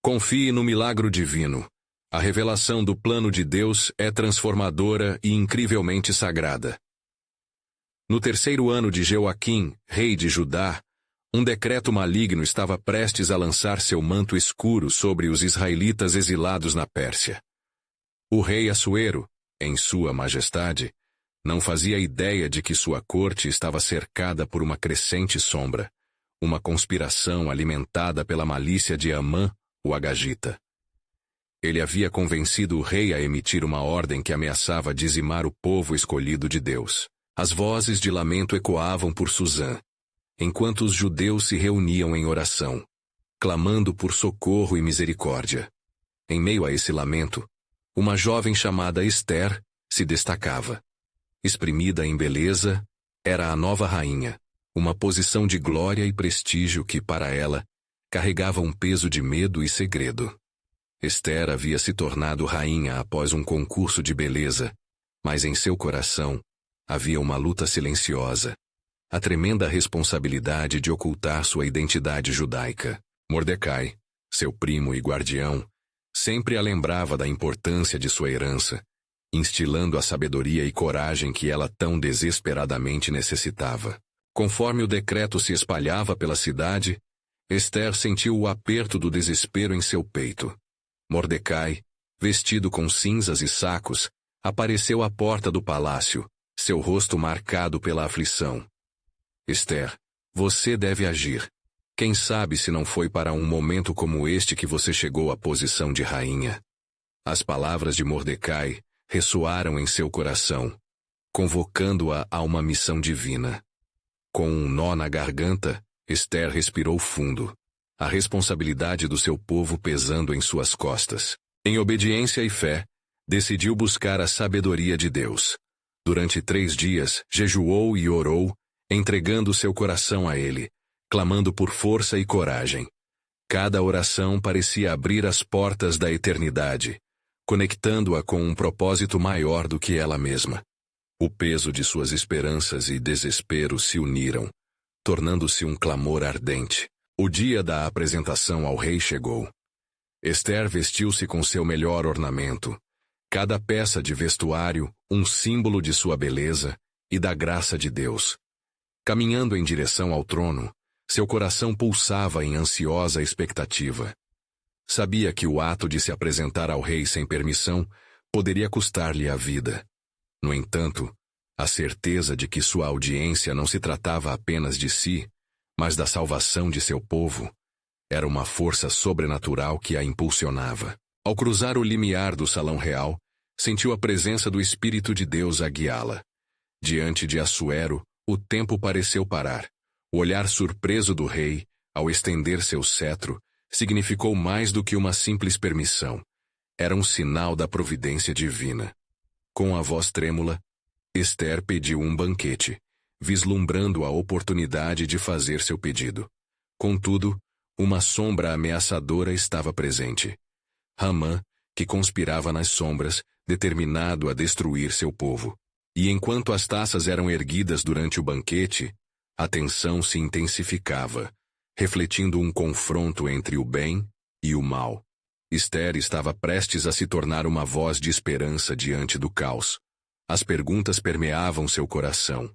Confie no milagre divino. A revelação do plano de Deus é transformadora e incrivelmente sagrada. No terceiro ano de Jeoaquim, rei de Judá, um decreto maligno estava prestes a lançar seu manto escuro sobre os israelitas exilados na Pérsia. O rei Assuero, em sua majestade, não fazia ideia de que sua corte estava cercada por uma crescente sombra, uma conspiração alimentada pela malícia de Amã, o Agagita. Ele havia convencido o rei a emitir uma ordem que ameaçava dizimar o povo escolhido de Deus. As vozes de lamento ecoavam por Susã, enquanto os judeus se reuniam em oração, clamando por socorro e misericórdia. Em meio a esse lamento, uma jovem chamada Ester se destacava. Exprimida em beleza, era a nova rainha, uma posição de glória e prestígio que, para ela, carregava um peso de medo e segredo. Ester havia se tornado rainha após um concurso de beleza, mas em seu coração havia uma luta silenciosa, a tremenda responsabilidade de ocultar sua identidade judaica. Mordecai, seu primo e guardião, sempre a lembrava da importância de sua herança, instilando a sabedoria e coragem que ela tão desesperadamente necessitava. Conforme o decreto se espalhava pela cidade, Ester sentiu o aperto do desespero em seu peito. Mordecai, vestido com cinzas e sacos, apareceu à porta do palácio, seu rosto marcado pela aflição. Ester, você deve agir. Quem sabe se não foi para um momento como este que você chegou à posição de rainha. As palavras de Mordecai ressoaram em seu coração, convocando-a a uma missão divina. Com um nó na garganta, Ester respirou fundo, a responsabilidade do seu povo pesando em suas costas. Em obediência e fé, decidiu buscar a sabedoria de Deus. Durante 3 dias, jejuou e orou, entregando seu coração a ele, clamando por força e coragem. Cada oração parecia abrir as portas da eternidade, conectando-a com um propósito maior do que ela mesma. O peso de suas esperanças e desespero se uniram, tornando-se um clamor ardente. O dia da apresentação ao rei chegou. Ester vestiu-se com seu melhor ornamento, cada peça de vestuário um símbolo de sua beleza e da graça de Deus. Caminhando em direção ao trono, seu coração pulsava em ansiosa expectativa. Sabia que o ato de se apresentar ao rei sem permissão poderia custar-lhe a vida. No entanto, a certeza de que sua audiência não se tratava apenas de si, mas da salvação de seu povo, era uma força sobrenatural que a impulsionava. Ao cruzar o limiar do salão real, sentiu a presença do Espírito de Deus a guiá-la. Diante de Assuero, o tempo pareceu parar. O olhar surpreso do rei, ao estender seu cetro, significou mais do que uma simples permissão. Era um sinal da providência divina. Com a voz trêmula, Ester pediu um banquete, vislumbrando a oportunidade de fazer seu pedido. Contudo, uma sombra ameaçadora estava presente. Hamã, que conspirava nas sombras, determinado a destruir seu povo. E enquanto as taças eram erguidas durante o banquete, a tensão se intensificava, refletindo um confronto entre o bem e o mal. Ester estava prestes a se tornar uma voz de esperança diante do caos. As perguntas permeavam seu coração.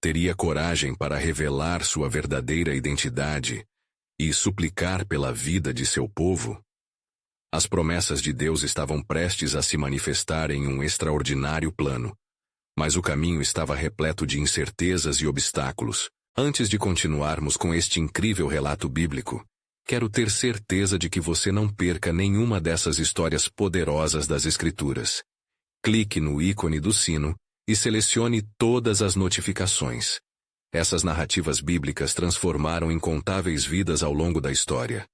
Teria coragem para revelar sua verdadeira identidade e suplicar pela vida de seu povo? As promessas de Deus estavam prestes a se manifestar em um extraordinário plano, mas o caminho estava repleto de incertezas e obstáculos. Antes de continuarmos com este incrível relato bíblico, quero ter certeza de que você não perca nenhuma dessas histórias poderosas das Escrituras. Clique no ícone do sino e selecione todas as notificações. Essas narrativas bíblicas transformaram incontáveis vidas ao longo da história.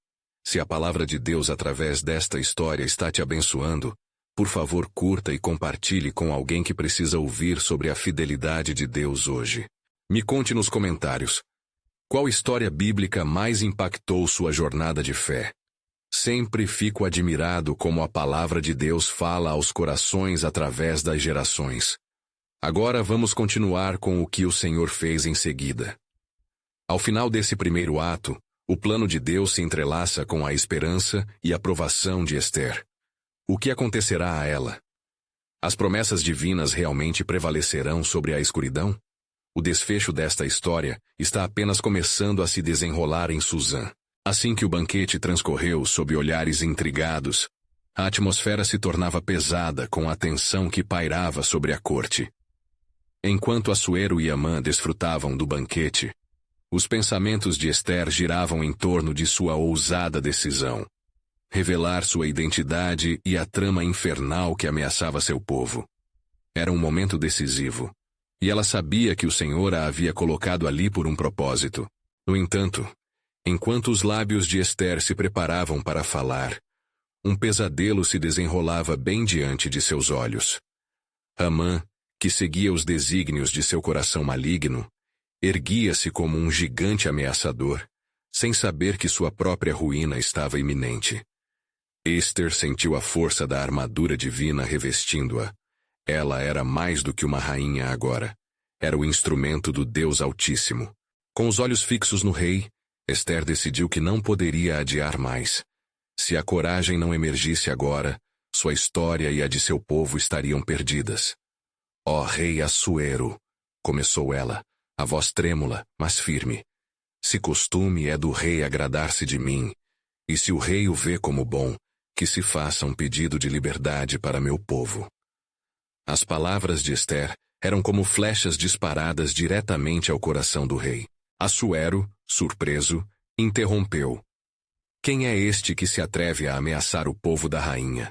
Se a palavra de Deus através desta história está te abençoando, por favor curta e compartilhe com alguém que precisa ouvir sobre a fidelidade de Deus hoje. Me conte nos comentários, qual história bíblica mais impactou sua jornada de fé? Sempre fico admirado como a palavra de Deus fala aos corações através das gerações. Agora vamos continuar com o que o Senhor fez em seguida. Ao final desse primeiro ato, O plano de Deus se entrelaça com a esperança e a provação de Ester. O que acontecerá a ela? As promessas divinas realmente prevalecerão sobre a escuridão? O desfecho desta história está apenas começando a se desenrolar em Suzã. Assim que o banquete transcorreu sob olhares intrigados, a atmosfera se tornava pesada com a tensão que pairava sobre a corte. Enquanto Assuero e Amã desfrutavam do banquete, os pensamentos de Ester giravam em torno de sua ousada decisão: revelar sua identidade e a trama infernal que ameaçava seu povo. Era um momento decisivo, e ela sabia que o Senhor a havia colocado ali por um propósito. No entanto, enquanto os lábios de Ester se preparavam para falar, um pesadelo se desenrolava bem diante de seus olhos. Amã, que seguia os desígnios de seu coração maligno, erguia-se como um gigante ameaçador, sem saber que sua própria ruína estava iminente. Ester sentiu a força da armadura divina revestindo-a. Ela era mais do que uma rainha agora. Era o instrumento do Deus Altíssimo. Com os olhos fixos no rei, Ester decidiu que não poderia adiar mais. Se a coragem não emergisse agora, sua história e a de seu povo estariam perdidas. Ó rei Assuero, começou ela, a voz trêmula, mas firme. Se costume é do rei agradar-se de mim, e se o rei o vê como bom, que se faça um pedido de liberdade para meu povo. As palavras de Ester eram como flechas disparadas diretamente ao coração do rei. Assuero, surpreso, interrompeu. Quem é este que se atreve a ameaçar o povo da rainha?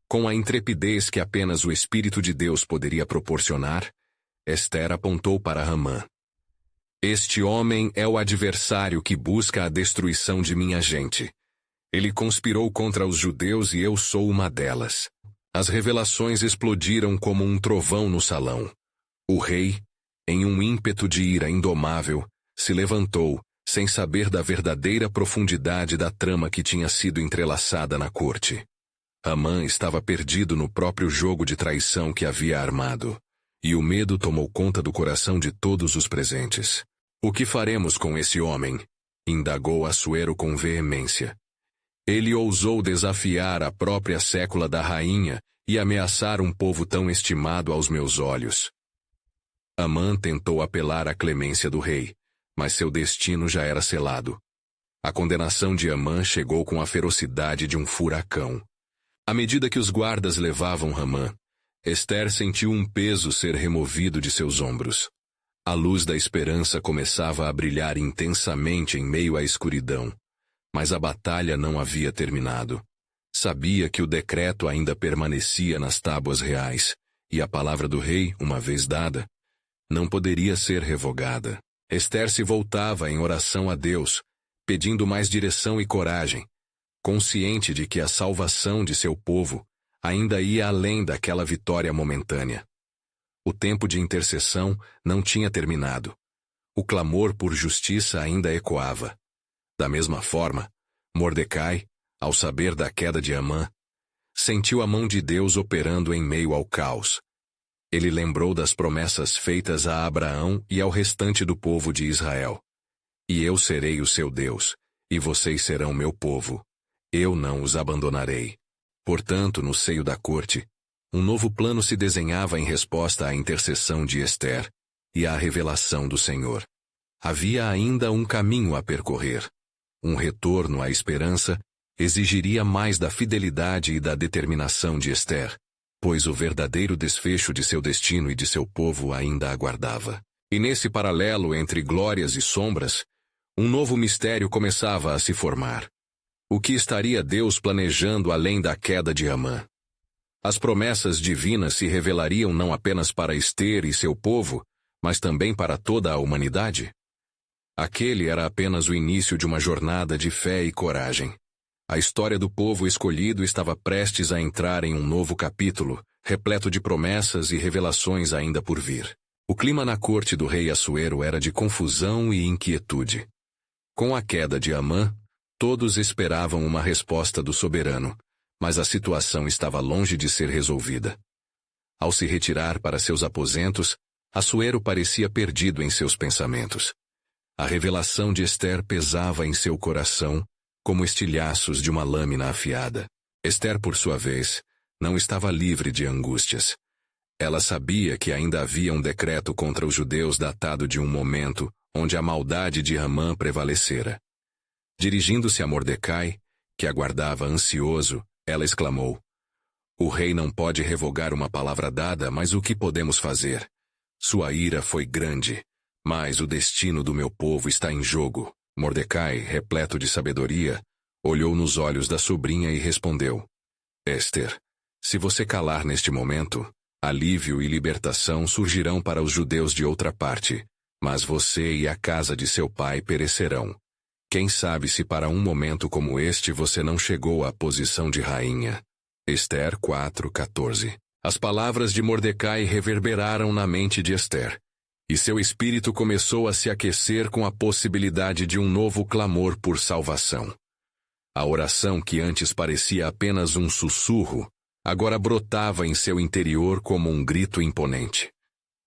Com a intrepidez que apenas o Espírito de Deus poderia proporcionar, Ester apontou para Amã. Este homem é o adversário que busca a destruição de minha gente. Ele conspirou contra os judeus e eu sou uma delas. As revelações explodiram como um trovão no salão. O rei, em um ímpeto de ira indomável, se levantou, sem saber da verdadeira profundidade da trama que tinha sido entrelaçada na corte. Amã estava perdido no próprio jogo de traição que havia armado, e o medo tomou conta do coração de todos os presentes. O que faremos com esse homem? Indagou Assuero com veemência. Ele ousou desafiar a própria sécula da rainha e ameaçar um povo tão estimado aos meus olhos. Amã tentou apelar à clemência do rei, mas seu destino já era selado. A condenação de Amã chegou com a ferocidade de um furacão. À medida que os guardas levavam Amã, Ester sentiu um peso ser removido de seus ombros. A luz da esperança começava a brilhar intensamente em meio à escuridão. Mas a batalha não havia terminado. Sabia que o decreto ainda permanecia nas tábuas reais, e a palavra do rei, uma vez dada, não poderia ser revogada. Ester se voltava em oração a Deus, pedindo mais direção e coragem, consciente de que a salvação de seu povo ainda ia além daquela vitória momentânea. O tempo de intercessão não tinha terminado. O clamor por justiça ainda ecoava. Da mesma forma, Mordecai, ao saber da queda de Amã, sentiu a mão de Deus operando em meio ao caos. Ele lembrou das promessas feitas a Abraão e ao restante do povo de Israel. E eu serei o seu Deus, e vocês serão meu povo. Eu não os abandonarei. Portanto, no seio da corte, um novo plano se desenhava em resposta à intercessão de Ester e à revelação do Senhor. Havia ainda um caminho a percorrer. Um retorno à esperança exigiria mais da fidelidade e da determinação de Ester, pois o verdadeiro desfecho de seu destino e de seu povo ainda aguardava. E nesse paralelo entre glórias e sombras, um novo mistério começava a se formar. O que estaria Deus planejando além da queda de Amã? As promessas divinas se revelariam não apenas para Ester e seu povo, mas também para toda a humanidade? Aquele era apenas o início de uma jornada de fé e coragem. A história do povo escolhido estava prestes a entrar em um novo capítulo, repleto de promessas e revelações ainda por vir. O clima na corte do rei Assuero era de confusão e inquietude. Com a queda de Amã, todos esperavam uma resposta do soberano, mas a situação estava longe de ser resolvida. Ao se retirar para seus aposentos, Assuero parecia perdido em seus pensamentos. A revelação de Ester pesava em seu coração, como estilhaços de uma lâmina afiada. Ester, por sua vez, não estava livre de angústias. Ela sabia que ainda havia um decreto contra os judeus datado de um momento onde a maldade de Amã prevalecera. Dirigindo-se a Mordecai, que aguardava ansioso, ela exclamou: "O rei não pode revogar uma palavra dada, mas o que podemos fazer? Sua ira foi grande, mas o destino do meu povo está em jogo." Mordecai, repleto de sabedoria, olhou nos olhos da sobrinha e respondeu: "Ester, se você calar neste momento, alívio e libertação surgirão para os judeus de outra parte, mas você e a casa de seu pai perecerão. Quem sabe se para um momento como este você não chegou à posição de rainha." Ester 4:14. As palavras de Mordecai reverberaram na mente de Ester, e seu espírito começou a se aquecer com a possibilidade de um novo clamor por salvação. A oração que antes parecia apenas um sussurro, agora brotava em seu interior como um grito imponente.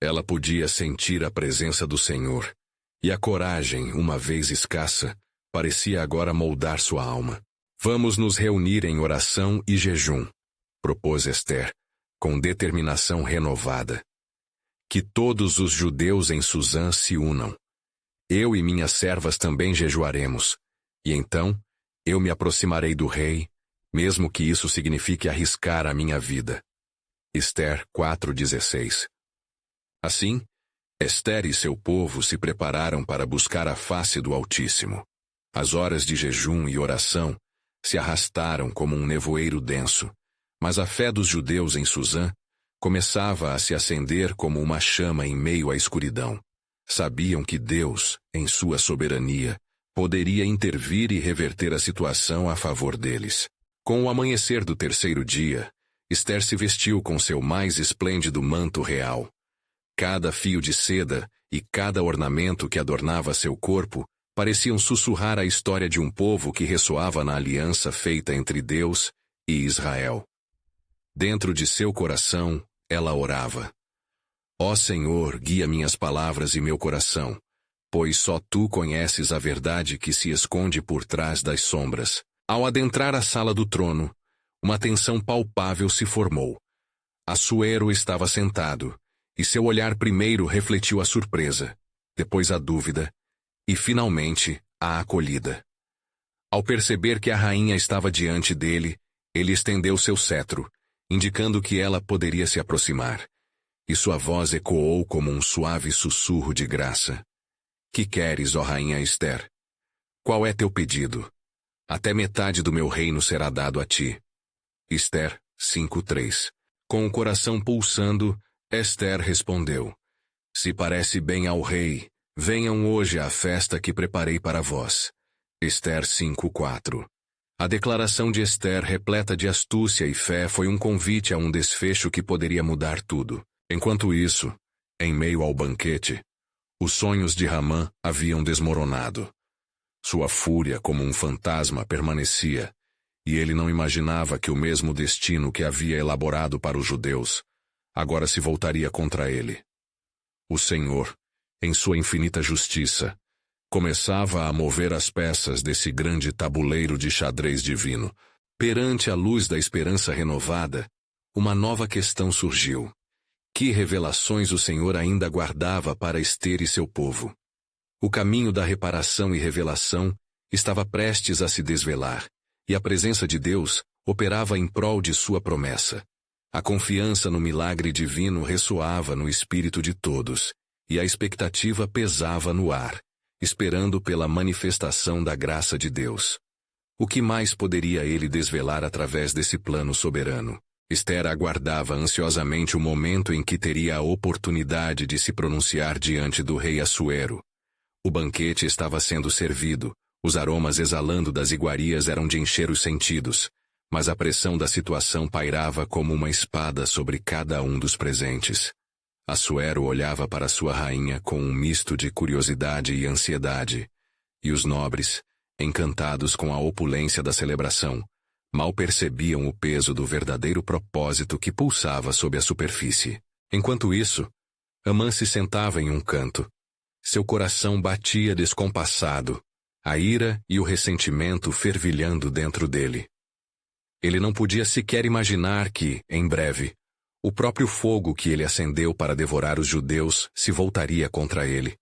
Ela podia sentir a presença do Senhor, e a coragem, uma vez escassa, parecia agora moldar sua alma. "Vamos nos reunir em oração e jejum", propôs Ester, com determinação renovada. "Que todos os judeus em Susã se unam. Eu e minhas servas também jejuaremos, e então eu me aproximarei do rei, mesmo que isso signifique arriscar a minha vida." Ester 4:16. Assim, Ester e seu povo se prepararam para buscar a face do Altíssimo. As horas de jejum e oração se arrastaram como um nevoeiro denso, mas a fé dos judeus em Susã começava a se acender como uma chama em meio à escuridão. Sabiam que Deus, em sua soberania, poderia intervir e reverter a situação a favor deles. Com o amanhecer do terceiro dia, Ester se vestiu com seu mais esplêndido manto real. Cada fio de seda e cada ornamento que adornava seu corpo pareciam sussurrar a história de um povo que ressoava na aliança feita entre Deus e Israel. Dentro de seu coração, ela orava: "Ó Senhor, guia minhas palavras e meu coração, pois só Tu conheces a verdade que se esconde por trás das sombras." Ao adentrar a sala do trono, uma tensão palpável se formou. Assuero estava sentado, e seu olhar primeiro refletiu a surpresa, depois a dúvida, e finalmente a acolhida. Ao perceber que a rainha estava diante dele, ele estendeu seu cetro, indicando que ela poderia se aproximar, e sua voz ecoou como um suave sussurro de graça. "Que queres, ó rainha Ester? Qual é teu pedido? Até metade do meu reino será dado a ti." Ester 5:3. Com o coração pulsando, Ester respondeu: "Se parece bem ao rei, venham hoje à festa que preparei para vós." Ester 5:4. A declaração de Ester, repleta de astúcia e fé, foi um convite a um desfecho que poderia mudar tudo. Enquanto isso, em meio ao banquete, os sonhos de Amã haviam desmoronado. Sua fúria como um fantasma permanecia, e ele não imaginava que o mesmo destino que havia elaborado para os judeus agora se voltaria contra ele. O Senhor, em sua infinita justiça, começava a mover as peças desse grande tabuleiro de xadrez divino. Perante a luz da esperança renovada, uma nova questão surgiu. Que revelações o Senhor ainda guardava para Ester e seu povo? O caminho da reparação e revelação estava prestes a se desvelar, e a presença de Deus operava em prol de sua promessa. A confiança no milagre divino ressoava no espírito de todos, e a expectativa pesava no ar, esperando pela manifestação da graça de Deus. O que mais poderia ele desvelar através desse plano soberano? Ester aguardava ansiosamente o momento em que teria a oportunidade de se pronunciar diante do rei Assuero. O banquete estava sendo servido, os aromas exalando das iguarias eram de encher os sentidos, mas a pressão da situação pairava como uma espada sobre cada um dos presentes. Assuero olhava para sua rainha com um misto de curiosidade e ansiedade, e os nobres, encantados com a opulência da celebração, mal percebiam o peso do verdadeiro propósito que pulsava sob a superfície. Enquanto isso, Amã se sentava em um canto, Seu coração batia descompassado, a ira e o ressentimento fervilhando dentro dele. Ele não podia sequer imaginar que, em breve, o próprio fogo que ele acendeu para devorar os judeus se voltaria contra ele.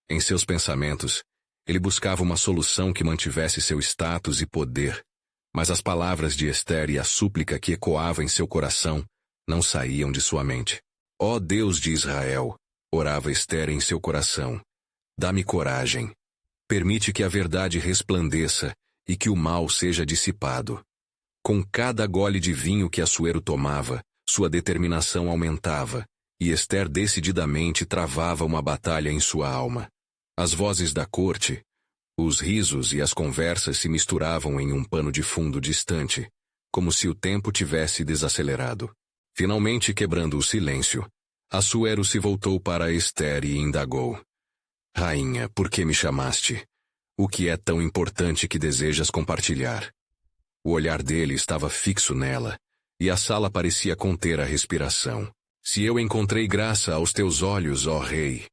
Em seus pensamentos, ele buscava uma solução que mantivesse seu status e poder, mas as palavras de Ester e a súplica que ecoava em seu coração não saíam de sua mente. Ó Deus de Israel, orava Ester em seu coração, dá-me coragem. Permite que a verdade resplandeça e que o mal seja dissipado. Com cada gole de vinho que Assuero tomava, sua determinação aumentava, e Ester decididamente travava uma batalha em sua alma. As vozes da corte, os risos e as conversas se misturavam em um pano de fundo distante, como se o tempo tivesse desacelerado. Finalmente quebrando o silêncio, Assuero se voltou para Ester e indagou. Rainha, por que me chamaste? O que é tão importante que desejas compartilhar? O olhar dele estava fixo nela, e a sala parecia conter a respiração. Se eu encontrei graça aos teus olhos, ó rei,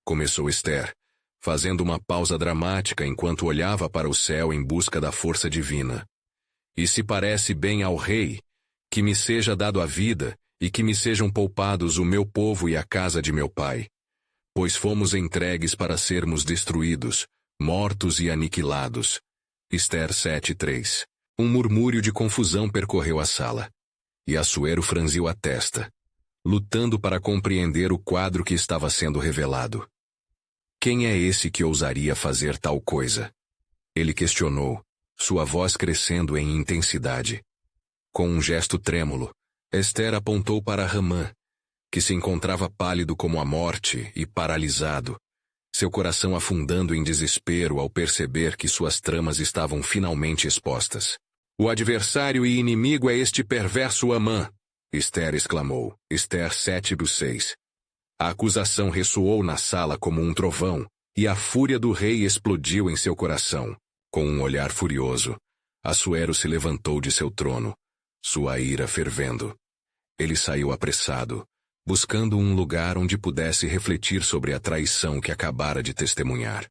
começou Ester, fazendo uma pausa dramática enquanto olhava para o céu em busca da força divina. E se parece bem ao rei, que me seja dado a vida, e que me sejam poupados o meu povo e a casa de meu pai. Pois fomos entregues para sermos destruídos, mortos e aniquilados. Ester 7:3. Um murmúrio de confusão percorreu a sala. E Assuero franziu a testa, lutando para compreender o quadro que estava sendo revelado. Quem é esse que ousaria fazer tal coisa? Ele questionou, sua voz crescendo em intensidade. Com um gesto trêmulo, Ester apontou para Hamã, que se encontrava pálido como a morte e paralisado, seu coração afundando em desespero ao perceber que suas tramas estavam finalmente expostas. O adversário e inimigo é este perverso Amã, Ester exclamou. Ester 7:6. A acusação ressoou na sala como um trovão, e a fúria do rei explodiu em seu coração. Com um olhar furioso, Assuero se levantou de seu trono, sua ira fervendo. Ele saiu apressado, buscando um lugar onde pudesse refletir sobre a traição que acabara de testemunhar.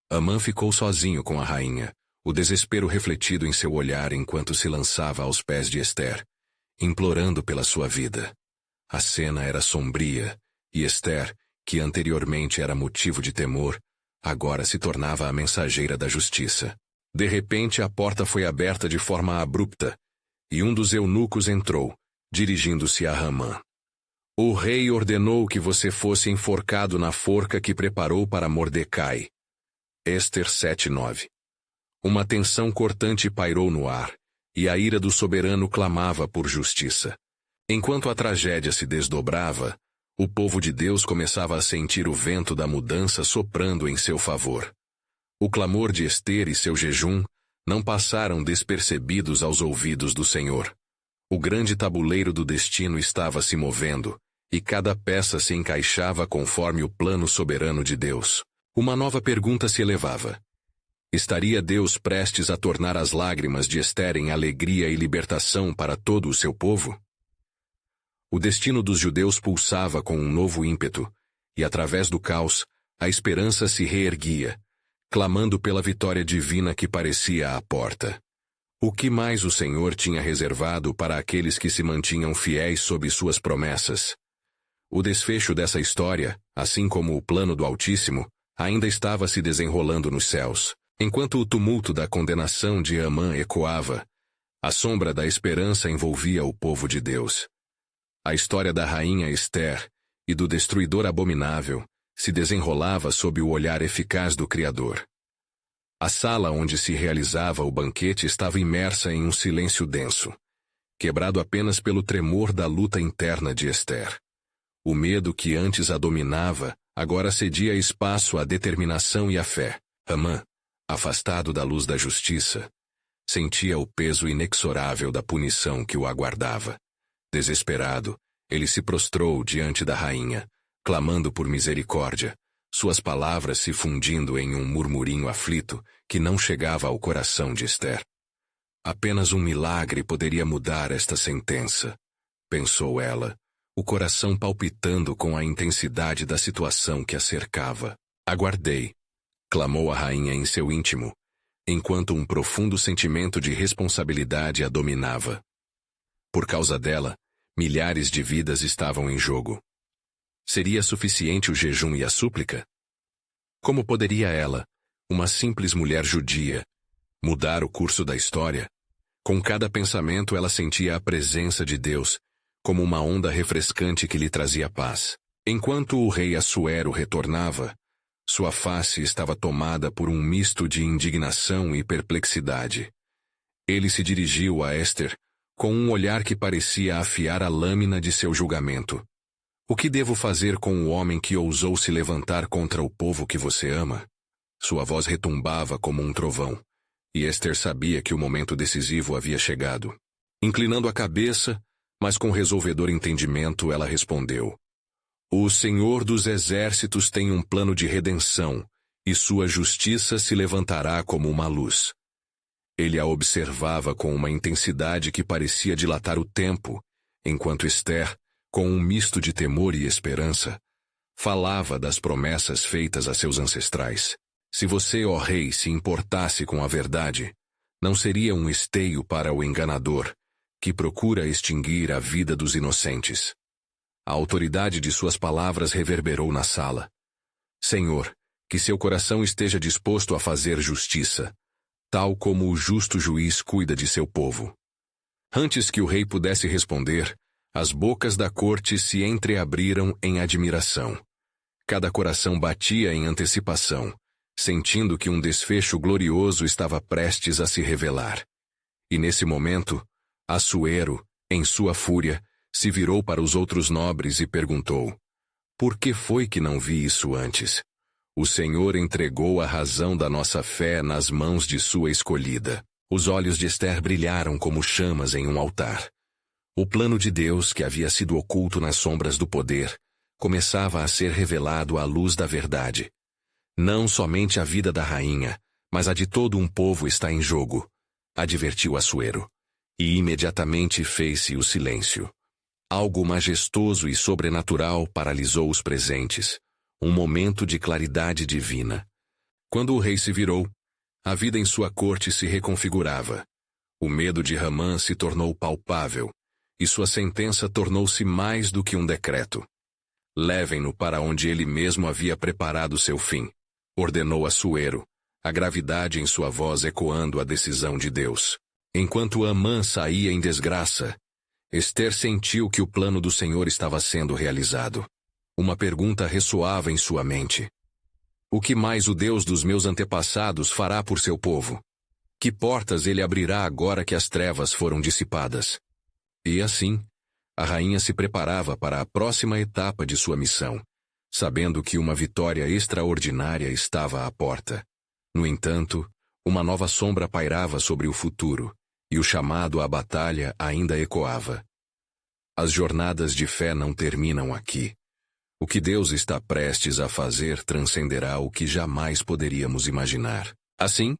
Amã ficou sozinho com a rainha, o desespero refletido em seu olhar enquanto se lançava aos pés de Ester, implorando pela sua vida. A cena era sombria, e Ester, que anteriormente era motivo de temor, agora se tornava a mensageira da justiça. De repente a porta foi aberta de forma abrupta, e um dos eunucos entrou, dirigindo-se a Hamã. O rei ordenou que você fosse enforcado na forca que preparou para Mordecai. Ester 7:9. Uma tensão cortante pairou no ar, e a ira do soberano clamava por justiça. Enquanto a tragédia se desdobrava, o povo de Deus começava a sentir o vento da mudança soprando em seu favor. O clamor de Ester e seu jejum não passaram despercebidos aos ouvidos do Senhor. O grande tabuleiro do destino estava se movendo, e cada peça se encaixava conforme o plano soberano de Deus. Uma nova pergunta se elevava. Estaria Deus prestes a tornar as lágrimas de Ester em alegria e libertação para todo o seu povo? O destino dos judeus pulsava com um novo ímpeto, e através do caos, a esperança se reerguia, clamando pela vitória divina que parecia à porta. O que mais o Senhor tinha reservado para aqueles que se mantinham fiéis sob suas promessas? O desfecho dessa história, assim como o plano do Altíssimo, ainda estava se desenrolando nos céus. Enquanto o tumulto da condenação de Amã ecoava, a sombra da esperança envolvia o povo de Deus. A história da rainha Ester e do destruidor abominável se desenrolava sob o olhar eficaz do Criador. A sala onde se realizava o banquete estava imersa em um silêncio denso, quebrado apenas pelo tremor da luta interna de Ester. O medo que antes a dominava agora cedia espaço à determinação e à fé. Amã, afastado da luz da justiça, sentia o peso inexorável da punição que o aguardava. Desesperado, ele se prostrou diante da rainha, clamando por misericórdia, suas palavras se fundindo em um murmurinho aflito que não chegava ao coração de Ester. Apenas um milagre poderia mudar esta sentença, pensou ela, o coração palpitando com a intensidade da situação que a cercava. Aguardei, clamou a rainha em seu íntimo, enquanto um profundo sentimento de responsabilidade a dominava. Por causa dela, milhares de vidas estavam em jogo. Seria suficiente o jejum e a súplica? Como poderia ela, uma simples mulher judia, mudar o curso da história? Com cada pensamento ela sentia a presença de Deus, como uma onda refrescante que lhe trazia paz. Enquanto o rei Assuero retornava, sua face estava tomada por um misto de indignação e perplexidade. Ele se dirigiu a Ester com um olhar que parecia afiar a lâmina de seu julgamento. O que devo fazer com o homem que ousou se levantar contra o povo que você ama? Sua voz retumbava como um trovão, e Ester sabia que o momento decisivo havia chegado. Inclinando a cabeça, mas com resolvedor entendimento, ela respondeu: O Senhor dos Exércitos tem um plano de redenção, e sua justiça se levantará como uma luz. Ele a observava com uma intensidade que parecia dilatar o tempo, enquanto Ester, com um misto de temor e esperança, falava das promessas feitas a seus ancestrais. Se você, ó rei, se importasse com a verdade, não seria um esteio para o enganador, que procura extinguir a vida dos inocentes. A autoridade de suas palavras reverberou na sala. Senhor, que seu coração esteja disposto a fazer justiça, tal como o justo juiz cuida de seu povo. Antes que o rei pudesse responder, as bocas da corte se entreabriram em admiração. Cada coração batia em antecipação, sentindo que um desfecho glorioso estava prestes a se revelar. E nesse momento, Assuero, em sua fúria, se virou para os outros nobres e perguntou: Por que foi que não vi isso antes? O Senhor entregou a razão da nossa fé nas mãos de sua escolhida. Os olhos de Ester brilharam como chamas em um altar. O plano de Deus, que havia sido oculto nas sombras do poder, começava a ser revelado à luz da verdade. Não somente a vida da rainha, mas a de todo um povo está em jogo, advertiu Assuero. E imediatamente fez-se o silêncio. Algo majestoso e sobrenatural paralisou os presentes, um momento de claridade divina. Quando o rei se virou, a vida em sua corte se reconfigurava. O medo de Ramã se tornou palpável, e sua sentença tornou-se mais do que um decreto. Levem-no para onde ele mesmo havia preparado seu fim, ordenou Assuero, a gravidade em sua voz ecoando a decisão de Deus. Enquanto Amã saía em desgraça, Ester sentiu que o plano do Senhor estava sendo realizado. Uma pergunta ressoava em sua mente. O que mais o Deus dos meus antepassados fará por seu povo? Que portas ele abrirá agora que as trevas foram dissipadas? E assim, a rainha se preparava para a próxima etapa de sua missão, sabendo que uma vitória extraordinária estava à porta. No entanto, uma nova sombra pairava sobre o futuro, e o chamado à batalha ainda ecoava. As jornadas de fé não terminam aqui. O que Deus está prestes a fazer transcenderá o que jamais poderíamos imaginar. Assim,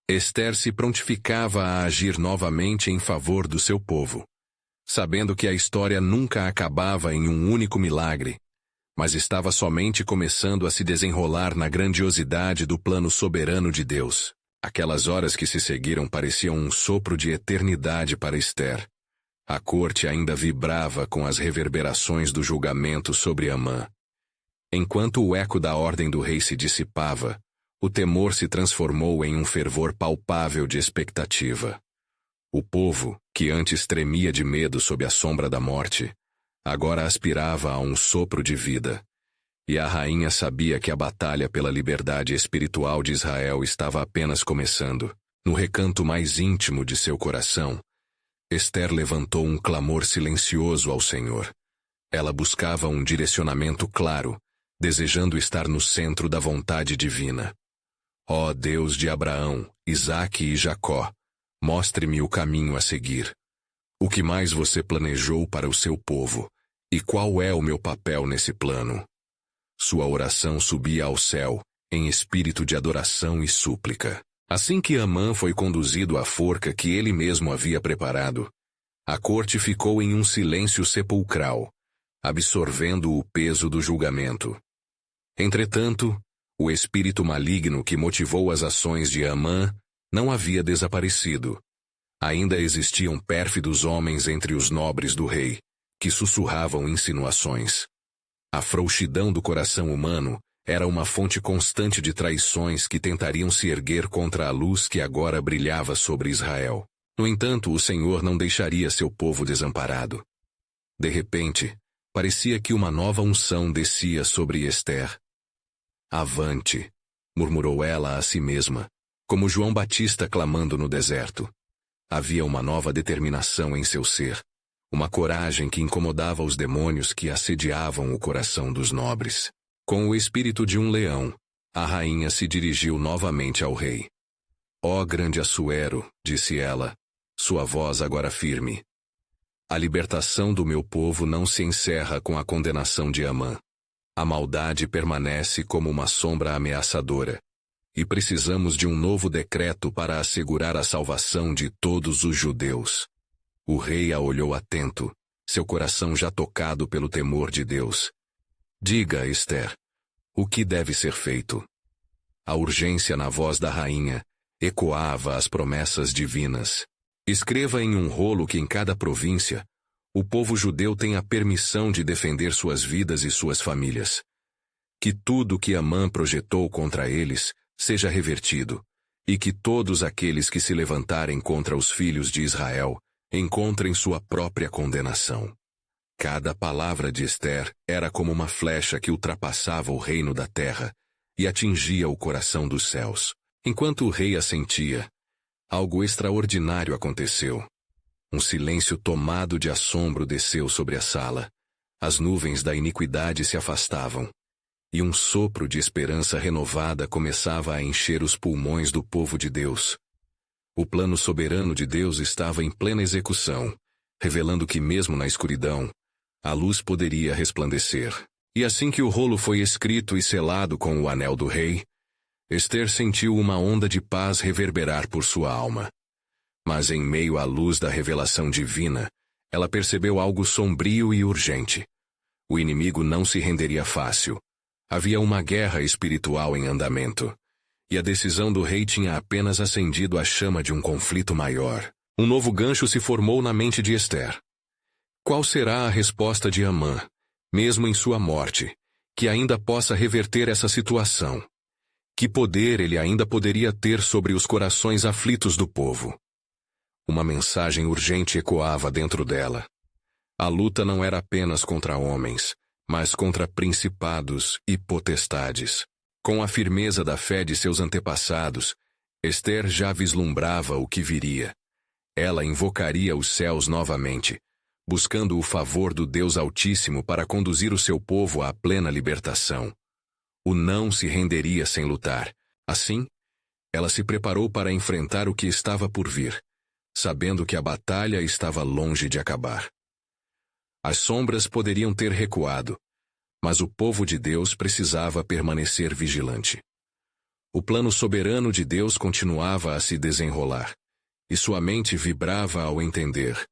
Ester se prontificava a agir novamente em favor do seu povo, sabendo que a história nunca acabava em um único milagre, mas estava somente começando a se desenrolar na grandiosidade do plano soberano de Deus. Aquelas horas que se seguiram pareciam um sopro de eternidade para Ester. A corte ainda vibrava com as reverberações do julgamento sobre Amã. Enquanto o eco da ordem do rei se dissipava, o temor se transformou em um fervor palpável de expectativa. O povo, que antes tremia de medo sob a sombra da morte, agora aspirava a um sopro de vida. E a rainha sabia que a batalha pela liberdade espiritual de Israel estava apenas começando. No recanto mais íntimo de seu coração, Ester levantou um clamor silencioso ao Senhor. Ela buscava um direcionamento claro, desejando estar no centro da vontade divina. Ó Deus de Abraão, Isaque e Jacó, mostre-me o caminho a seguir. O que mais você planejou para o seu povo, e qual é o meu papel nesse plano? Sua oração subia ao céu, em espírito de adoração e súplica. Assim que Amã foi conduzido à forca que ele mesmo havia preparado, a corte ficou em um silêncio sepulcral, absorvendo o peso do julgamento. Entretanto, O espírito maligno que motivou as ações de Amã não havia desaparecido. Ainda existiam pérfidos homens entre os nobres do rei, que sussurravam insinuações. A frouxidão do coração humano era uma fonte constante de traições que tentariam se erguer contra a luz que agora brilhava sobre Israel. No entanto, o Senhor não deixaria seu povo desamparado. De repente, parecia que uma nova unção descia sobre Ester. Avante, murmurou ela a si mesma, como João Batista clamando no deserto. Havia uma nova determinação em seu ser, uma coragem que incomodava os demônios que assediavam o coração dos nobres. Com o espírito de um leão, a rainha se dirigiu novamente ao rei. Ó grande Assuero, disse ela, sua voz agora firme. A libertação do meu povo não se encerra com a condenação de Amã. A maldade permanece como uma sombra ameaçadora. E precisamos de um novo decreto para assegurar a salvação de todos os judeus. O rei a olhou atento, seu coração já tocado pelo temor de Deus. Diga, Ester, o que deve ser feito? A urgência na voz da rainha ecoava as promessas divinas. Escreva em um rolo que em cada província, o povo judeu tenha permissão de defender suas vidas e suas famílias. Que tudo que Amã projetou contra eles seja revertido, e que todos aqueles que se levantarem contra os filhos de Israel encontrem sua própria condenação. Cada palavra de Ester era como uma flecha que ultrapassava o reino da terra e atingia o coração dos céus. Enquanto o rei assentia, algo extraordinário aconteceu. Um silêncio tomado de assombro desceu sobre a sala. As nuvens da iniquidade se afastavam, e um sopro de esperança renovada começava a encher os pulmões do povo de Deus. O plano soberano de Deus estava em plena execução, revelando que mesmo na escuridão, a luz poderia resplandecer. E assim que o rolo foi escrito e selado com o anel do rei, Ester sentiu uma onda de paz reverberar por sua alma. Mas em meio à luz da revelação divina, ela percebeu algo sombrio e urgente. O inimigo não se renderia fácil. Havia uma guerra espiritual em andamento, e a decisão do rei tinha apenas acendido a chama de um conflito maior. Um novo gancho se formou na mente de Ester. Qual será a resposta de Amã, mesmo em sua morte, que ainda possa reverter essa situação? Que poder ele ainda poderia ter sobre os corações aflitos do povo? Uma mensagem urgente ecoava dentro dela. A luta não era apenas contra homens, mas contra principados e potestades. Com a firmeza da fé de seus antepassados, Ester já vislumbrava o que viria. Ela invocaria os céus novamente, buscando o favor do Deus Altíssimo para conduzir o seu povo à plena libertação. O não se renderia sem lutar. Assim, ela se preparou para enfrentar o que estava por vir, sabendo que a batalha estava longe de acabar. As sombras poderiam ter recuado, mas o povo de Deus precisava permanecer vigilante. O plano soberano de Deus continuava a se desenrolar, e sua mente vibrava ao entender.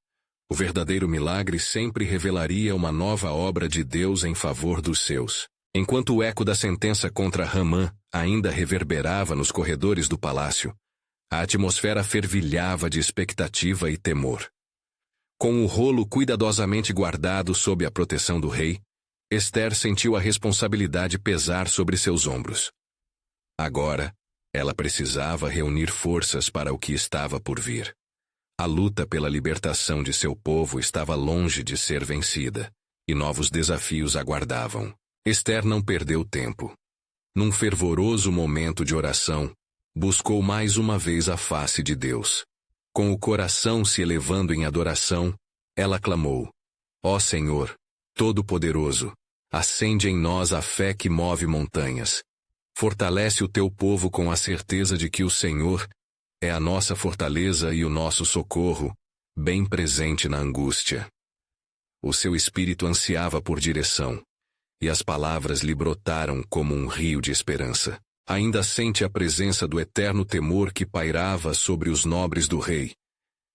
O verdadeiro milagre sempre revelaria uma nova obra de Deus em favor dos seus. Enquanto o eco da sentença contra Ramã ainda reverberava nos corredores do palácio, a atmosfera fervilhava de expectativa e temor. Com o rolo cuidadosamente guardado sob a proteção do rei, Ester sentiu a responsabilidade pesar sobre seus ombros. Agora, ela precisava reunir forças para o que estava por vir. A luta pela libertação de seu povo estava longe de ser vencida, e novos desafios aguardavam. Ester não perdeu tempo. Num fervoroso momento de oração, buscou mais uma vez a face de Deus. Com o coração se elevando em adoração, ela clamou: Ó Senhor, Todo-Poderoso, acende em nós a fé que move montanhas. Fortalece o teu povo com a certeza de que o Senhor é a nossa fortaleza e o nosso socorro, bem presente na angústia. O seu espírito ansiava por direção, e as palavras lhe brotaram como um rio de esperança. Ainda sente a presença do eterno temor que pairava sobre os nobres do rei.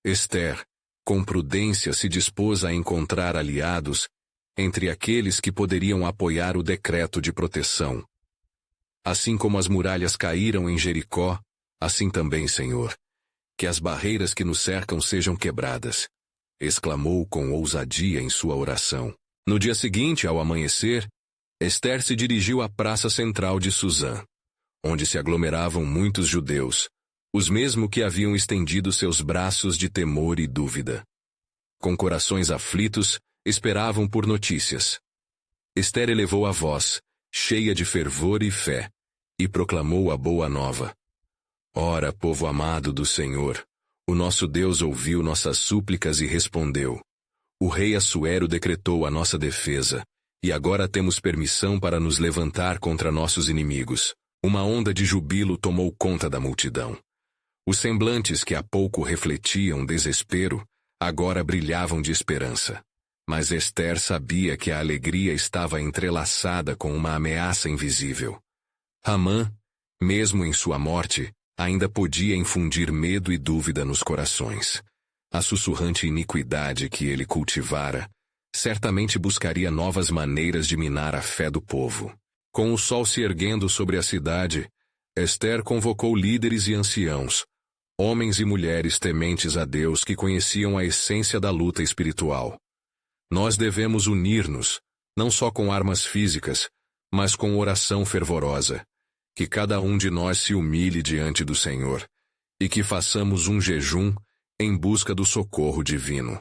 Ester, com prudência, se dispôs a encontrar aliados entre aqueles que poderiam apoiar o decreto de proteção. Assim como as muralhas caíram em Jericó, assim também, Senhor, que as barreiras que nos cercam sejam quebradas. Exclamou com ousadia em sua oração. No dia seguinte, ao amanhecer, Ester se dirigiu à praça central de Susã, onde se aglomeravam muitos judeus, os mesmos que haviam estendido seus braços de temor e dúvida. Com corações aflitos, esperavam por notícias. Ester elevou a voz, cheia de fervor e fé, e proclamou a boa nova. Ora, povo amado do Senhor, o nosso Deus ouviu nossas súplicas e respondeu. O rei Assuero decretou a nossa defesa, e agora temos permissão para nos levantar contra nossos inimigos. Uma onda de jubilo tomou conta da multidão. Os semblantes que há pouco refletiam desespero, agora brilhavam de esperança. Mas Ester sabia que a alegria estava entrelaçada com uma ameaça invisível. Hamã, mesmo em sua morte, ainda podia infundir medo e dúvida nos corações. A sussurrante iniquidade que ele cultivara, certamente buscaria novas maneiras de minar a fé do povo. Com o sol se erguendo sobre a cidade, Ester convocou líderes e anciãos, homens e mulheres tementes a Deus que conheciam a essência da luta espiritual. Nós devemos unir-nos, não só com armas físicas, mas com oração fervorosa. Que cada um de nós se humilhe diante do Senhor, e que façamos um jejum em busca do socorro divino.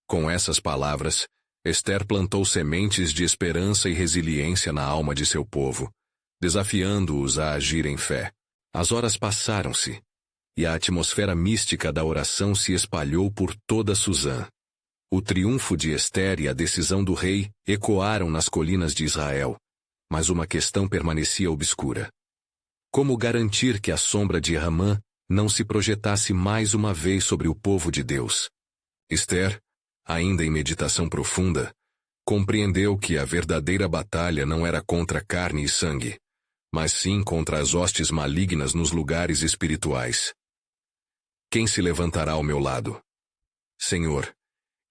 Com essas palavras, Ester plantou sementes de esperança e resiliência na alma de seu povo, desafiando-os a agir em fé. As horas passaram-se, e a atmosfera mística da oração se espalhou por toda Susã. O triunfo de Ester e a decisão do rei ecoaram nas colinas de Israel, mas uma questão permanecia obscura. Como garantir que a sombra de Hamã não se projetasse mais uma vez sobre o povo de Deus? Ester, ainda em meditação profunda, compreendeu que a verdadeira batalha não era contra carne e sangue, mas sim contra as hostes malignas nos lugares espirituais. Quem se levantará ao meu lado? Senhor,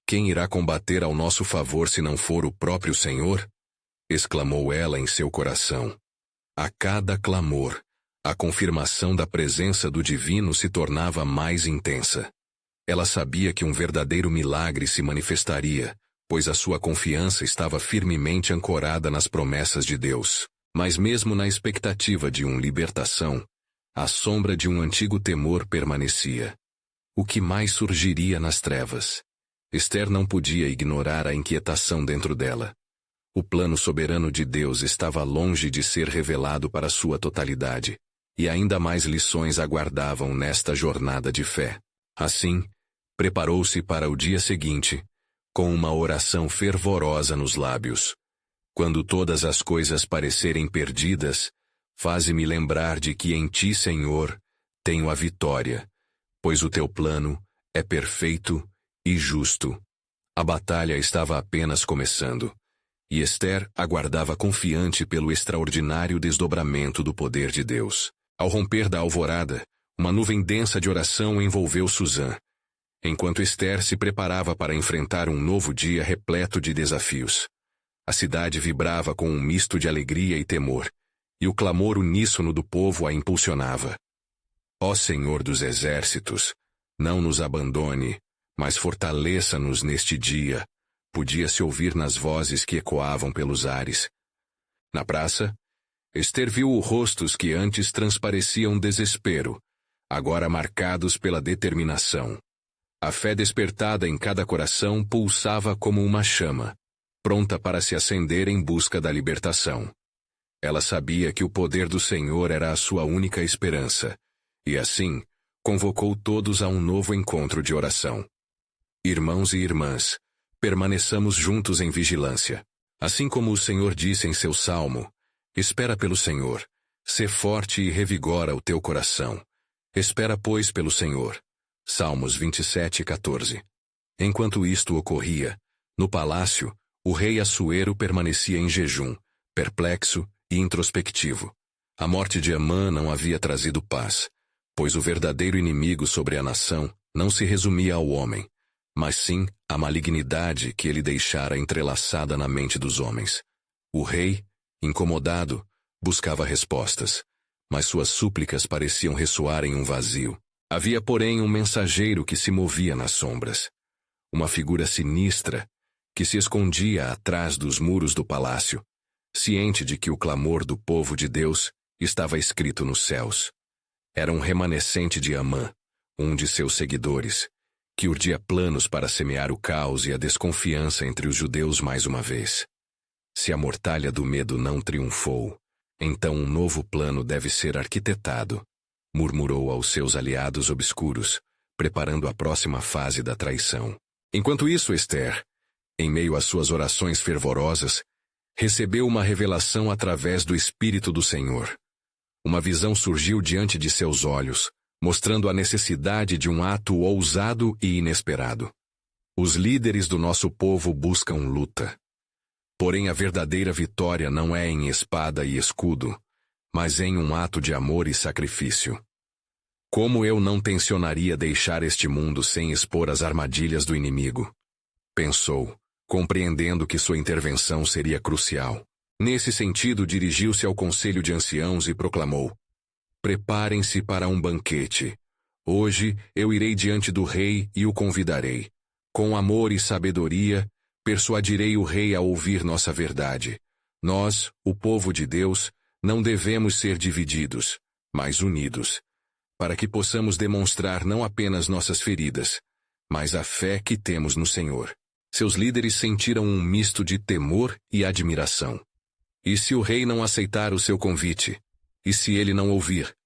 quem irá combater ao nosso favor se não for o próprio Senhor? Exclamou ela em seu coração. A cada clamor, a confirmação da presença do divino se tornava mais intensa. Ela sabia que um verdadeiro milagre se manifestaria, pois a sua confiança estava firmemente ancorada nas promessas de Deus. Mas mesmo na expectativa de uma libertação, a sombra de um antigo temor permanecia. O que mais surgiria nas trevas? Ester não podia ignorar a inquietação dentro dela. O plano soberano de Deus estava longe de ser revelado para sua totalidade, e ainda mais lições aguardavam nesta jornada de fé. Assim, preparou-se para o dia seguinte, com uma oração fervorosa nos lábios. Quando todas as coisas parecerem perdidas, faze-me lembrar de que em ti, Senhor, tenho a vitória, pois o teu plano é perfeito e justo. A batalha estava apenas começando, e Ester aguardava confiante pelo extraordinário desdobramento do poder de Deus. Ao romper da alvorada, uma nuvem densa de oração envolveu Susã, enquanto Ester se preparava para enfrentar um novo dia repleto de desafios. A cidade vibrava com um misto de alegria e temor, e o clamor uníssono do povo a impulsionava. Ó Senhor dos exércitos, não nos abandone, mas fortaleça-nos neste dia, podia-se ouvir nas vozes que ecoavam pelos ares. Na praça, Ester viu rostos que antes transpareciam desespero, agora marcados pela determinação. A fé despertada em cada coração pulsava como uma chama, pronta para se acender em busca da libertação. Ela sabia que o poder do Senhor era a sua única esperança, e assim, convocou todos a um novo encontro de oração. Irmãos e irmãs, permaneçamos juntos em vigilância. Assim como o Senhor disse em seu salmo, espera pelo Senhor, sê forte e revigora o teu coração. Espera, pois, pelo Senhor. Salmos 27:14. Enquanto isto ocorria, no palácio, o rei Assuero permanecia em jejum, perplexo e introspectivo. A morte de Amã não havia trazido paz, pois o verdadeiro inimigo sobre a nação não se resumia ao homem, mas sim à malignidade que ele deixara entrelaçada na mente dos homens. O rei, incomodado, buscava respostas, mas suas súplicas pareciam ressoar em um vazio. Havia, porém, um mensageiro que se movia nas sombras. Uma figura sinistra que se escondia atrás dos muros do palácio, ciente de que o clamor do povo de Deus estava escrito nos céus. Era um remanescente de Amã, um de seus seguidores, que urdia planos para semear o caos e a desconfiança entre os judeus mais uma vez. Se a mortalha do medo não triunfou, então um novo plano deve ser arquitetado, murmurou aos seus aliados obscuros, preparando a próxima fase da traição. Enquanto isso, Esther, em meio às suas orações fervorosas, recebeu uma revelação através do Espírito do Senhor. Uma visão surgiu diante de seus olhos, mostrando a necessidade de um ato ousado e inesperado. Os líderes do nosso povo buscam luta. Porém, a verdadeira vitória não é em espada e escudo, mas em um ato de amor e sacrifício. Como eu não tencionaria deixar este mundo sem expor as armadilhas do inimigo? Pensou, compreendendo que sua intervenção seria crucial. Nesse sentido, dirigiu-se ao conselho de anciãos e proclamou: Preparem-se para um banquete. Hoje eu irei diante do rei e o convidarei. Com amor e sabedoria, persuadirei o rei a ouvir nossa verdade. Nós, o povo de Deus, não devemos ser divididos, mas unidos, para que possamos demonstrar não apenas nossas feridas, mas a fé que temos no Senhor. Seus líderes sentiram um misto de temor e admiração. E se o rei não aceitar o seu convite? E se ele não ouvir?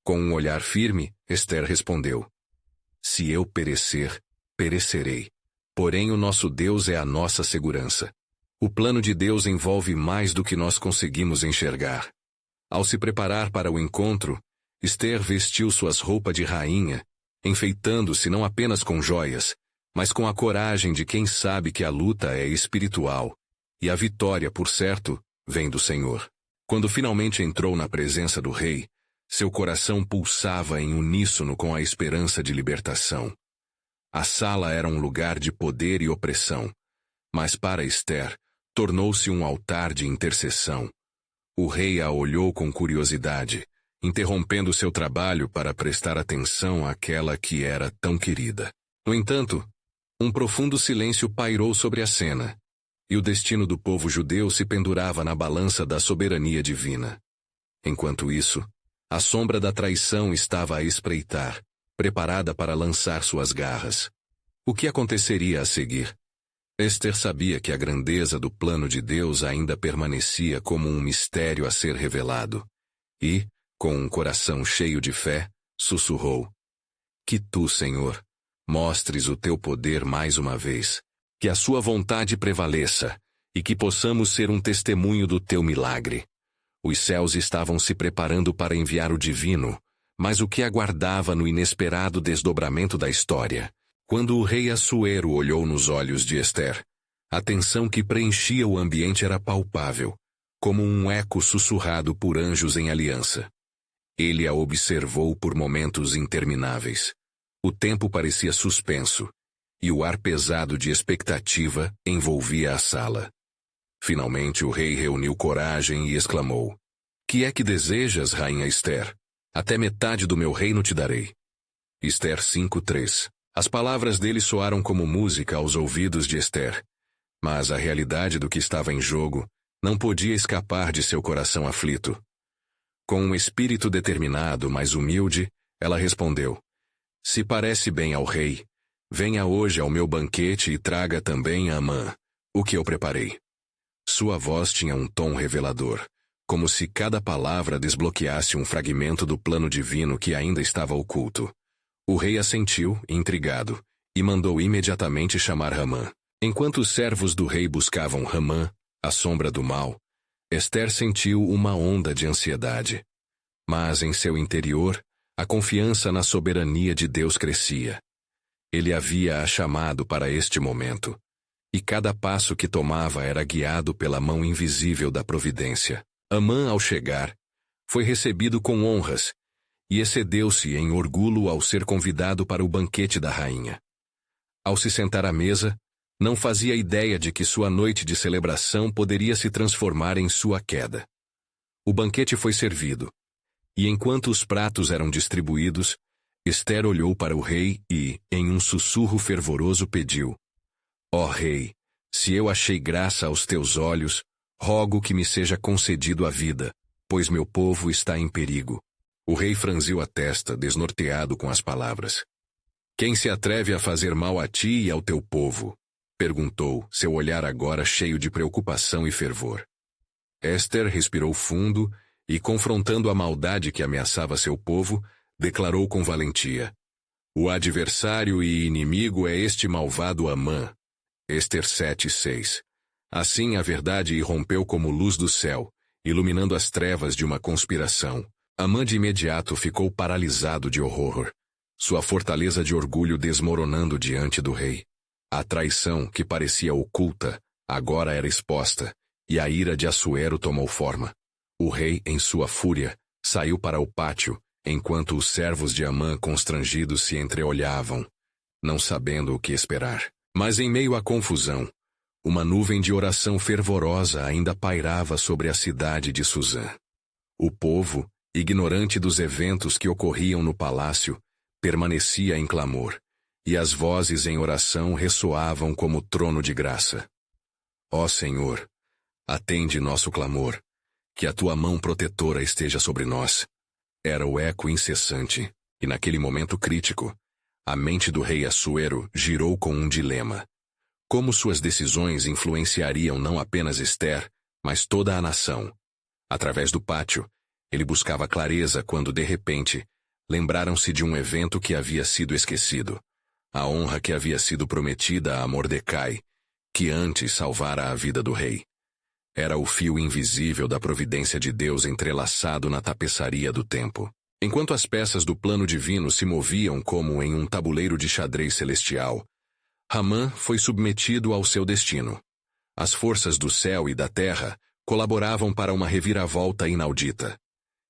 Com um olhar firme, Esther respondeu: Se eu perecer, perecerei. Porém, o nosso Deus é a nossa segurança. O plano de Deus envolve mais do que nós conseguimos enxergar. Ao se preparar para o encontro, Esther vestiu suas roupas de rainha, enfeitando-se não apenas com joias, mas com a coragem de quem sabe que a luta é espiritual, e a vitória, por certo, vem do Senhor. Quando finalmente entrou na presença do rei, seu coração pulsava em uníssono com a esperança de libertação. A sala era um lugar de poder e opressão, mas para Esther, tornou-se um altar de intercessão. O rei a olhou com curiosidade, interrompendo seu trabalho para prestar atenção àquela que era tão querida. No entanto, um profundo silêncio pairou sobre a cena, e o destino do povo judeu se pendurava na balança da soberania divina. Enquanto isso, a sombra da traição estava a espreitar, preparada para lançar suas garras. O que aconteceria a seguir? Esther sabia que a grandeza do plano de Deus ainda permanecia como um mistério a ser revelado. E, com um coração cheio de fé, sussurrou: Que tu, Senhor, mostres o teu poder mais uma vez. Que a sua vontade prevaleça, e que possamos ser um testemunho do teu milagre. Os céus estavam se preparando para enviar o divino, mas o que aguardava no inesperado desdobramento da história? Quando o rei Assuero olhou nos olhos de Esther, a tensão que preenchia o ambiente era palpável, como um eco sussurrado por anjos em aliança. Ele a observou por momentos intermináveis. O tempo parecia suspenso, e o ar pesado de expectativa envolvia a sala. Finalmente o rei reuniu coragem e exclamou: Que é que desejas, rainha Esther? Até metade do meu reino te darei. Esther 5:3. As palavras dele soaram como música aos ouvidos de Esther, mas a realidade do que estava em jogo não podia escapar de seu coração aflito. Com um espírito determinado, mas humilde, ela respondeu: Se parece bem ao rei, venha hoje ao meu banquete e traga também a Amã, o que eu preparei. Sua voz tinha um tom revelador, como se cada palavra desbloqueasse um fragmento do plano divino que ainda estava oculto. O rei assentiu, intrigado, e mandou imediatamente chamar Ramã. Enquanto os servos do rei buscavam Ramã, a sombra do mal, Esther sentiu uma onda de ansiedade. Mas em seu interior, a confiança na soberania de Deus crescia. Ele havia-a chamado para este momento, e cada passo que tomava era guiado pela mão invisível da providência. Amã, ao chegar, foi recebido com honras, e excedeu-se em orgulho ao ser convidado para o banquete da rainha. Ao se sentar à mesa, não fazia ideia de que sua noite de celebração poderia se transformar em sua queda. O banquete foi servido. E enquanto os pratos eram distribuídos, Ester olhou para o rei e, em um sussurro fervoroso, pediu: Ó rei, se eu achei graça aos teus olhos, rogo que me seja concedido a vida, pois meu povo está em perigo. O rei franziu a testa, desnorteado com as palavras. Quem se atreve a fazer mal a ti e ao teu povo? Perguntou, seu olhar agora cheio de preocupação e fervor. Ester respirou fundo e, confrontando a maldade que ameaçava seu povo, declarou com valentia: O adversário e inimigo é este malvado Amã. Ester 7:6. Assim a verdade irrompeu como luz do céu, iluminando as trevas de uma conspiração. Amã de imediato ficou paralisado de horror, sua fortaleza de orgulho desmoronando diante do rei. A traição, que parecia oculta, agora era exposta, e a ira de Assuero tomou forma. O rei, em sua fúria, saiu para o pátio, enquanto os servos de Amã constrangidos se entreolhavam, não sabendo o que esperar. Mas em meio à confusão, uma nuvem de oração fervorosa ainda pairava sobre a cidade de Suzã. O povo, ignorante dos eventos que ocorriam no palácio, permanecia em clamor, e as vozes em oração ressoavam como trono de graça. Ó Senhor, atende nosso clamor, que a tua mão protetora esteja sobre nós. Era o eco incessante, e naquele momento crítico, a mente do rei Assuero girou com um dilema. Como suas decisões influenciariam não apenas Ester, mas toda a nação? Através do pátio, ele buscava clareza quando, de repente, lembraram-se de um evento que havia sido esquecido. A honra que havia sido prometida a Mordecai, que antes salvara a vida do rei. Era o fio invisível da providência de Deus entrelaçado na tapeçaria do tempo. Enquanto as peças do plano divino se moviam como em um tabuleiro de xadrez celestial, Hamã foi submetido ao seu destino. As forças do céu e da terra colaboravam para uma reviravolta inaudita.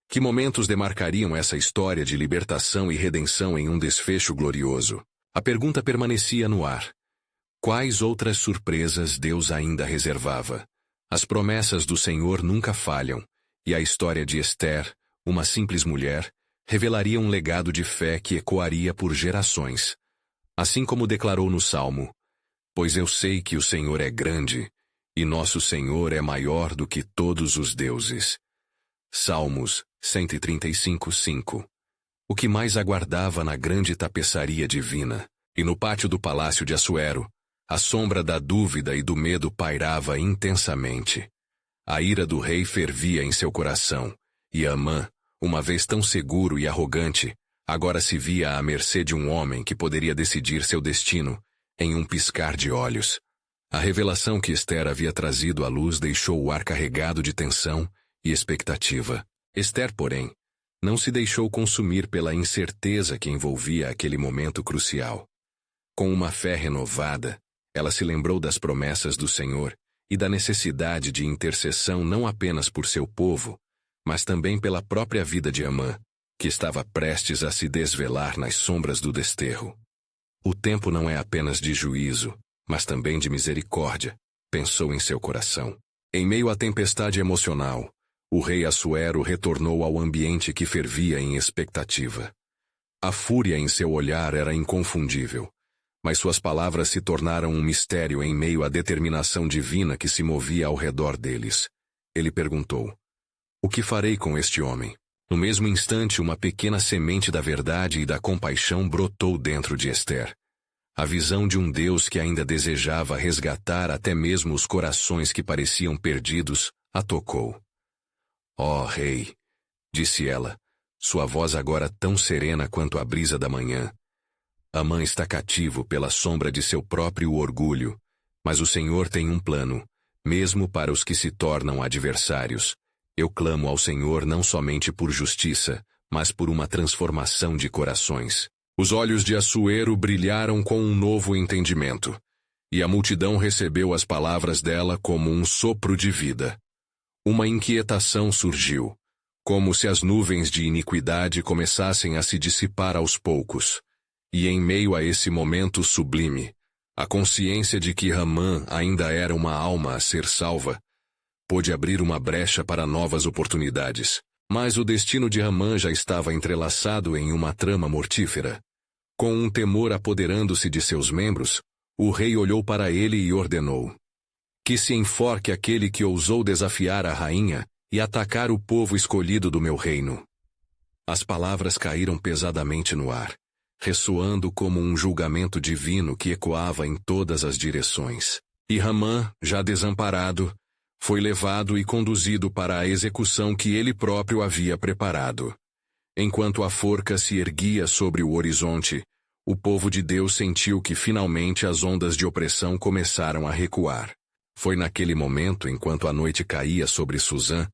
Que momentos demarcariam essa história de libertação e redenção em um desfecho glorioso? A pergunta permanecia no ar. Quais outras surpresas Deus ainda reservava? As promessas do Senhor nunca falham, e a história de Ester, uma simples mulher, revelaria um legado de fé que ecoaria por gerações. Assim como declarou no Salmo: Pois eu sei que o Senhor é grande, e nosso Senhor é maior do que todos os deuses. Salmos 135:5. O que mais aguardava na grande tapeçaria divina, e no pátio do palácio de Assuero, a sombra da dúvida e do medo pairava intensamente. A ira do rei fervia em seu coração, e Amã, uma vez tão seguro e arrogante, agora se via à mercê de um homem que poderia decidir seu destino em um piscar de olhos. A revelação que Ester havia trazido à luz deixou o ar carregado de tensão e expectativa. Ester, porém, não se deixou consumir pela incerteza que envolvia aquele momento crucial. Com uma fé renovada, ela se lembrou das promessas do Senhor e da necessidade de intercessão não apenas por seu povo, mas também pela própria vida de Amã, que estava prestes a se desvelar nas sombras do desterro. O tempo não é apenas de juízo, mas também de misericórdia, pensou em seu coração. Em meio à tempestade emocional, o rei Assuero retornou ao ambiente que fervia em expectativa. A fúria em seu olhar era inconfundível, mas suas palavras se tornaram um mistério em meio à determinação divina que se movia ao redor deles. Ele perguntou: O que farei com este homem? No mesmo instante, uma pequena semente da verdade e da compaixão brotou dentro de Ester. A visão de um Deus que ainda desejava resgatar até mesmo os corações que pareciam perdidos a tocou. Ó rei, disse ela, sua voz agora tão serena quanto a brisa da manhã. Amã está cativo pela sombra de seu próprio orgulho, mas o Senhor tem um plano, mesmo para os que se tornam adversários. Eu clamo ao Senhor não somente por justiça, mas por uma transformação de corações. Os olhos de Assuero brilharam com um novo entendimento, e a multidão recebeu as palavras dela como um sopro de vida. Uma inquietação surgiu, como se as nuvens de iniquidade começassem a se dissipar aos poucos. E em meio a esse momento sublime, a consciência de que Hamã ainda era uma alma a ser salva, pôde abrir uma brecha para novas oportunidades. Mas o destino de Hamã já estava entrelaçado em uma trama mortífera. Com um temor apoderando-se de seus membros, o rei olhou para ele e ordenou: que se enforque aquele que ousou desafiar a rainha e atacar o povo escolhido do meu reino. As palavras caíram pesadamente no ar, ressoando como um julgamento divino que ecoava em todas as direções. E Hamã, já desamparado, foi levado e conduzido para a execução que ele próprio havia preparado. Enquanto a forca se erguia sobre o horizonte, o povo de Deus sentiu que finalmente as ondas de opressão começaram a recuar. Foi naquele momento, enquanto a noite caía sobre Susã,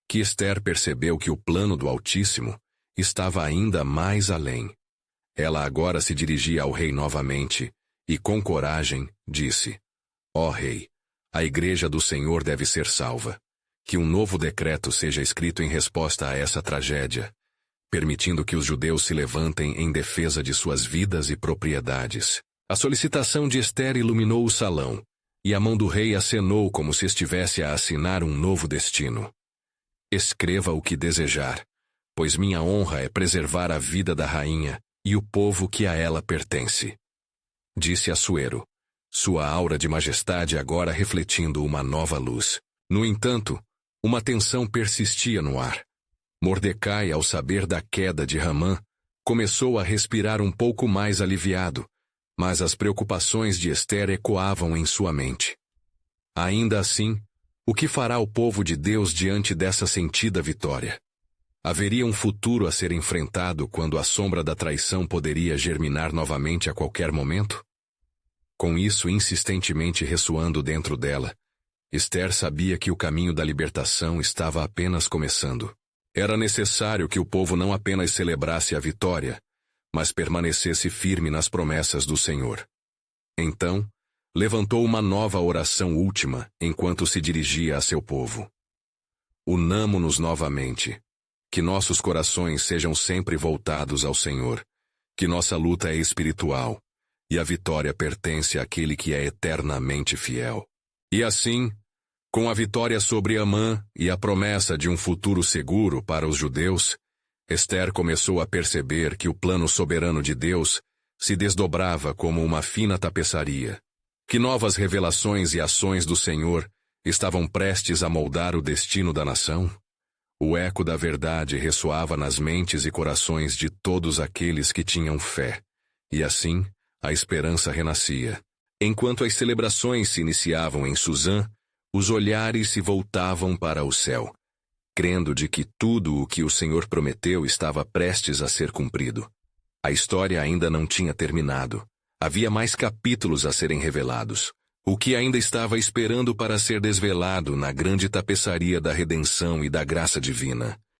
que Ester percebeu que o plano do Altíssimo estava ainda mais além. Ela agora se dirigia ao rei novamente, e com coragem, disse: Ó rei, a igreja do Senhor deve ser salva. Que um novo decreto seja escrito em resposta a essa tragédia, permitindo que os judeus se levantem em defesa de suas vidas e propriedades. A solicitação de Ester iluminou o salão, e a mão do rei acenou como se estivesse a assinar um novo destino. Escreva o que desejar, pois minha honra é preservar a vida da rainha e o povo que a ela pertence. Disse Assuero, sua aura de majestade agora refletindo uma nova luz. No entanto, uma tensão persistia no ar. Mordecai, ao saber da queda de Hamã, começou a respirar um pouco mais aliviado, mas as preocupações de Ester ecoavam em sua mente. Ainda assim, o que fará o povo de Deus diante dessa sentida vitória? Haveria um futuro a ser enfrentado quando a sombra da traição poderia germinar novamente a qualquer momento? Com isso insistentemente ressoando dentro dela, Ester sabia que o caminho da libertação estava apenas começando. Era necessário que o povo não apenas celebrasse a vitória, mas permanecesse firme nas promessas do Senhor. Então, levantou uma nova oração última enquanto se dirigia a seu povo. Unamo-nos novamente. Que nossos corações sejam sempre voltados ao Senhor, que nossa luta é espiritual, e a vitória pertence àquele que é eternamente fiel. E assim, com a vitória sobre Hamã e a promessa de um futuro seguro para os judeus, Ester começou a perceber que o plano soberano de Deus se desdobrava como uma fina tapeçaria, que novas revelações e ações do Senhor estavam prestes a moldar o destino da nação. O eco da verdade ressoava nas mentes e corações de todos aqueles que tinham fé, e assim a esperança renascia. Enquanto as celebrações se iniciavam em Susã, os olhares se voltavam para o céu, crendo de que tudo o que o Senhor prometeu estava prestes a ser cumprido. A história ainda não tinha terminado. Havia mais capítulos a serem revelados, o que ainda estava esperando para ser desvelado na grande tapeçaria da redenção e da graça divina.